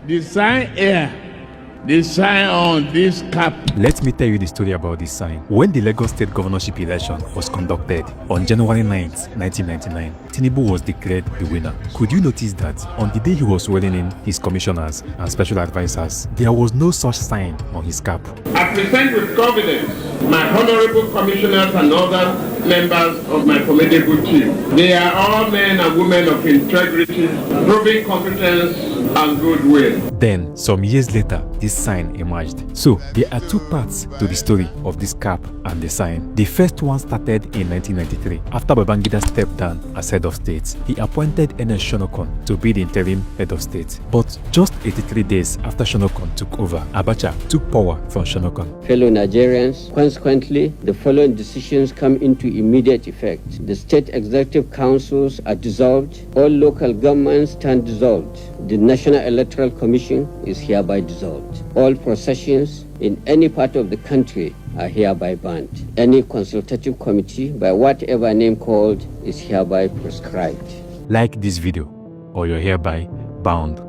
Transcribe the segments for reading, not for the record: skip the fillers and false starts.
The sign here, the sign on this cap. Let me tell you the story about this sign. When the Lagos State governorship election was conducted on January 9th, 1999, Tinubu was declared the winner. Could you notice that on the day he was swearing in his commissioners and special advisors, there was no such sign on his cap? I present with confidence my honorable commissioners and other members of my formidable team. They are all men and women of integrity, proving competence and goodwill. Then, some years later, this sign emerged. So, there are two parts to the story of this cap and the sign. The first one started in 1993. After Babangida stepped down as head of state, he appointed Ernest Shonokon to be the interim head of state. But just 83 days after Shonokon took over, Abacha took power from Shonokon. Fellow Nigerians, consequently, the following decisions come into immediate effect. The state executive councils are dissolved. All local governments stand dissolved. The National Electoral Commission is hereby dissolved. All processions in any part of the country are hereby banned. Any consultative committee, by whatever name called, is hereby proscribed. Like this video, or you're hereby bound.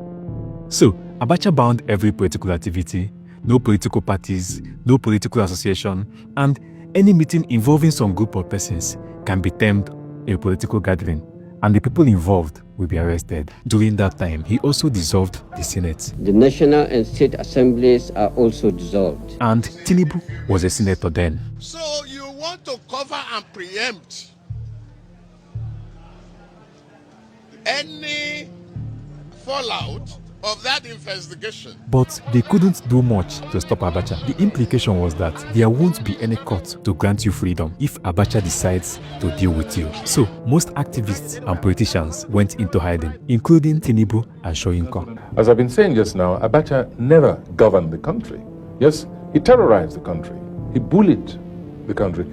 So, Abacha bound every political activity, no political parties, no political association, and any meeting involving some group of persons can be termed a political gathering, and the people involved will be arrested. During that time, he also dissolved the Senate. The national and state assemblies are also dissolved. And Tinubu was a senator then. So you want to cover and preempt any fallout of that investigation. But they couldn't do much to stop Abacha. The implication was that there won't be any court to grant you freedom if Abacha decides to deal with you. So most activists and politicians went into hiding, including Tinubu and Soyinka. As I've been saying just now, Abacha never governed the country. Yes, he terrorized the country. He bullied the country.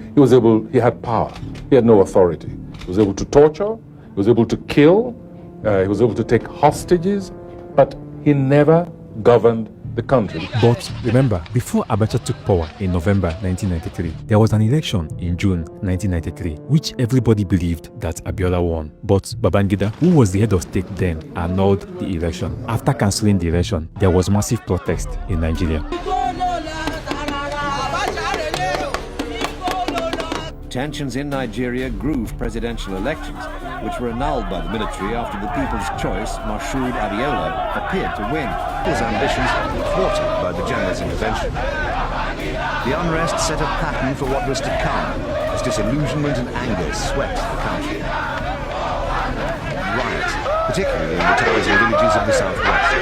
He had power. He had no authority. He was able to torture. He was able to kill. He was able to take hostages. But he never governed the country. But remember, before Abacha took power in November 1993, there was an election in June 1993, which everybody believed that Abiola won. But Babangida, who was the head of state then, annulled the election. After cancelling the election, there was massive protest in Nigeria. Tensions in Nigeria grew for presidential elections, which were annulled by the military after the People's Choice, Moshood Abiola, appeared to win. His ambitions were thwarted by the general's intervention. The unrest set a pattern for what was to come, as disillusionment and anger swept the country. Riots, particularly in the towns and villages of the southwest.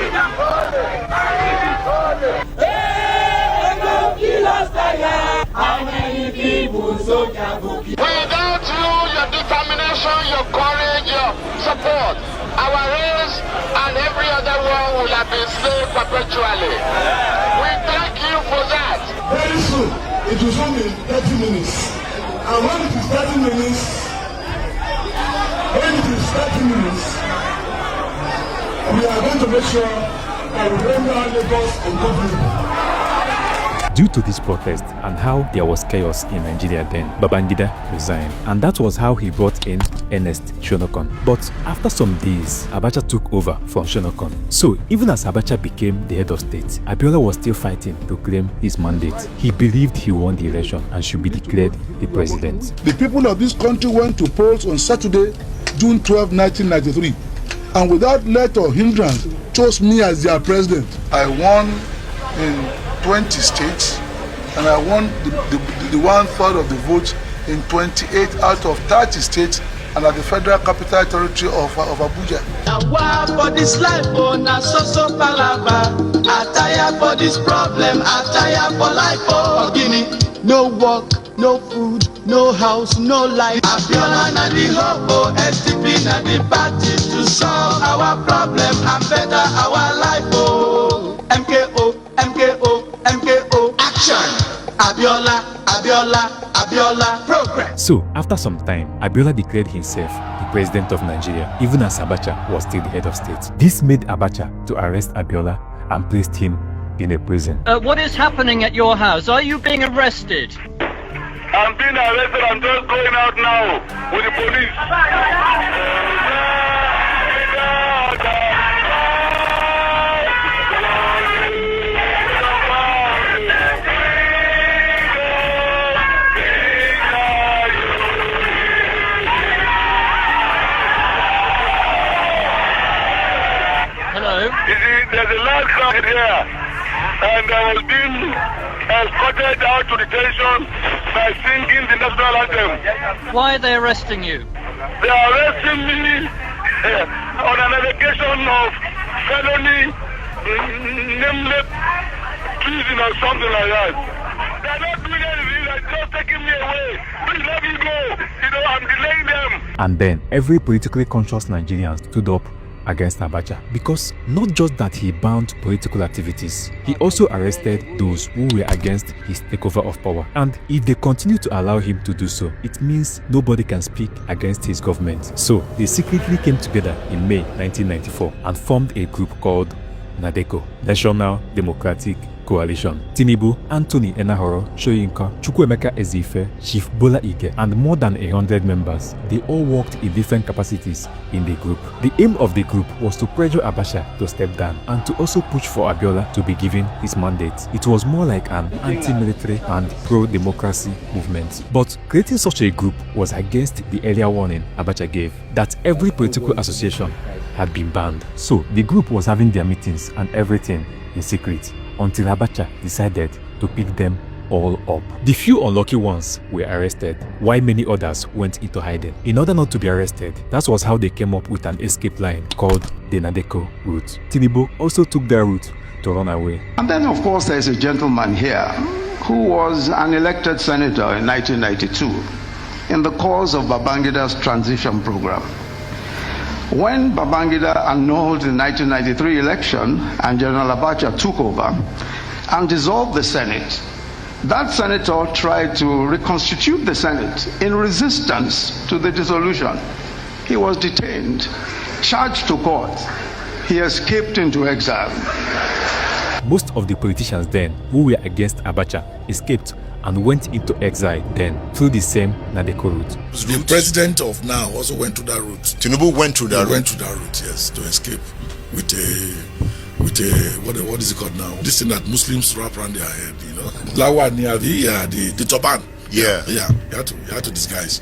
Without you, your determination, your courage, your support, our race and every other one will have been saved perpetually. We thank you for that. Very soon, it will show me 30 minutes. And when it is 30 minutes, we are going to make sure that we bring down Lagos and government. Due to this protest and how there was chaos in Nigeria then, Babangida resigned. And that was how he brought in Ernest Shonokon. But after some days, Abacha took over from Shonokon. So even as Abacha became the head of state, Abiola was still fighting to claim his mandate. He believed he won the election and should be declared the president. The people of this country went to polls on Saturday, June 12, 1993, and without let or hindrance chose me as their president. I won in 20 states, and I won the 1/3 of the votes in 28 out of 30 states, and at the Federal Capital Territory of Abuja. For this life, so palava. I tire for this problem, I tire for life, Guinea. No work, no food, no house, no life. Abiola na the hope, SDP na the party to solve our problem and better our life. MKO, MKO, MKO, action! Abiola, Abiola, Abiola, progress! So, after some time, Abiola declared himself the president of Nigeria, even as Abacha was still the head of state. This made Abacha to arrest Abiola and placed him in a prison. What is happening at your house? Are you being arrested? I'm being arrested. I'm just going out now with the police. You see, there's a large crowd here, and I was being escorted out to detention by singing the national anthem. Why are they arresting you? They are arresting me on an allegation of felony, nameless treason or something like that. They're not doing anything, they're just taking me away. Please let me go. You know, I'm delaying them. And then every politically conscious Nigerian stood up against Abacha, because not just that he banned political activities, he also arrested those who were against his takeover of power. And if they continue to allow him to do so, it means nobody can speak against his government. So they secretly came together in May 1994 and formed a group called NADECO, National Democratic Coalition. Tinubu, Anthony Enahoro, Soyinka, Chukwuemeka Ezife, Chief Bola Ige, and more than 100 members, they all worked in different capacities in the group. The aim of the group was to pressure Abacha to step down and to also push for Abiola to be given his mandate. It was more like an anti-military and pro-democracy movement. But creating such a group was against the earlier warning Abacha gave that every political association had been banned. So the group was having their meetings and everything in secret, until Abacha decided to pick them all up. The few unlucky ones were arrested, while many others went into hiding. In order not to be arrested, that was how they came up with an escape line called the NADECO route. Tinubu also took their route to run away. And then, of course, there's a gentleman here who was an elected senator in 1992 in the course of Babangida's transition program. When Babangida annulled the 1993 election and General Abacha took over and dissolved the Senate, that senator tried to reconstitute the Senate in resistance to the dissolution. He was detained, charged to court. He escaped into exile. Most of the politicians then who were against Abacha escaped and went into exile then through the same NADECO route. The president of now also went through that route. Tinubu went through that route? Went through that route, yes, to escape with a what is it called now? This thing that Muslims wrap around their head, you know. Lawani, the turban. Yeah. Yeah, you had to disguise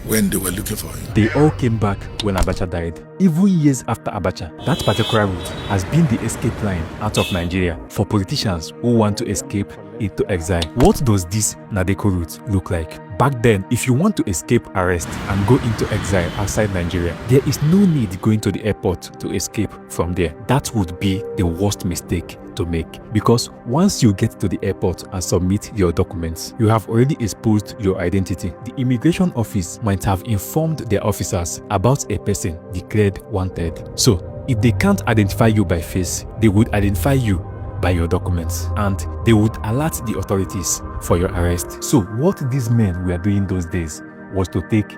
when they were looking for him. They all came back when Abacha died. Even years after Abacha, that particular route has been the escape line out of Nigeria for politicians who want to escape into exile. What does this NADECO route look like? Back then, if you want to escape arrest and go into exile outside Nigeria, there is no need going to the airport to escape from there. That would be the worst mistake to make, because once you get to the airport and submit your documents, you have already exposed your identity. The immigration office might have informed their officers about a person declared wanted. So if they can't identify you by face, they would identify you by your documents, and they would alert the authorities for your arrest. So what these men were doing those days was to take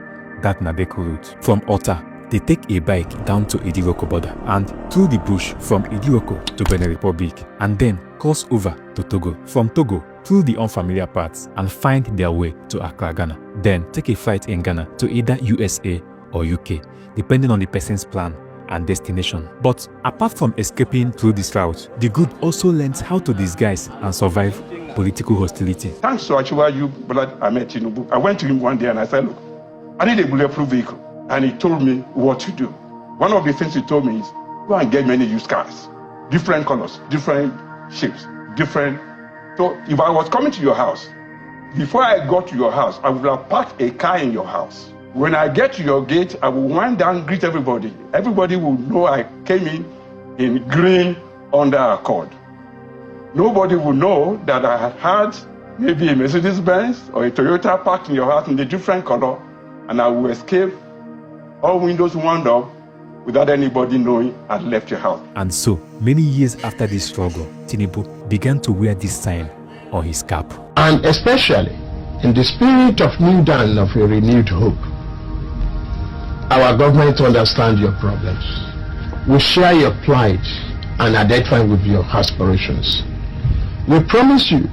that NADECO route. From Ota, they take a bike down to Idiroko border and through the bush from Idiroko to Benin Republic, and then cross over to Togo. From Togo, through the unfamiliar paths, and find their way to Accra, Ghana. Then take a flight in Ghana to either USA or UK, depending on the person's plan and destination. But apart from escaping through this route, the group also learned how to disguise and survive political hostility. Thanks to Achiwaju Bola Ahmed Tinubu, I went to him one day and I said, look, I need a bulletproof vehicle. And he told me what to do. One of the things he told me is, go and get many used cars, different colors, different shapes, different. So if I was coming to your house, before I got to your house, I would have parked a car in your house. When I get to your gate, I will wind down, greet everybody. Everybody will know I came in green under Accord. Nobody will know that I had maybe a Mercedes-Benz or a Toyota parked in your house in a different color, and I will escape, all windows wound up, without anybody knowing I'd left your house. And so, many years after this struggle, Tinubu began to wear this sign on his cap. And especially in the spirit of new dawn of a renewed hope, our government understands your problems. We share your plight and identify with your aspirations. We promise you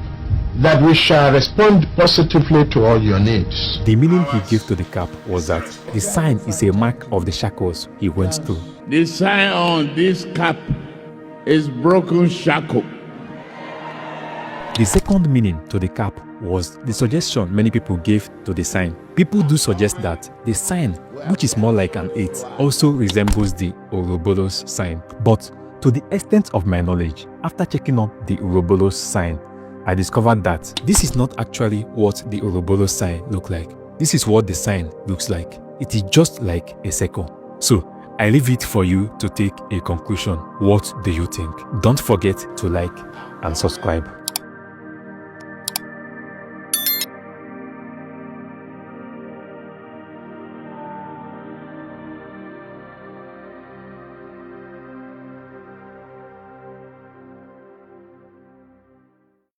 that we shall respond positively to all your needs. The meaning he gave to the cap was that the sign is a mark of the shackles he went through. The sign on this cap is broken shackle. The second meaning to the cap was the suggestion many people gave to the sign. People do suggest that the sign, which is more like an 8, also resembles the Ouroboros sign. But To the extent of my knowledge, after checking on the Ouroboros sign, I discovered that this is not actually what the Ouroboros sign looks like. This is what the sign looks like. It is just like a circle. So, I leave it for you to take a conclusion. What do you think? Don't forget to like and subscribe.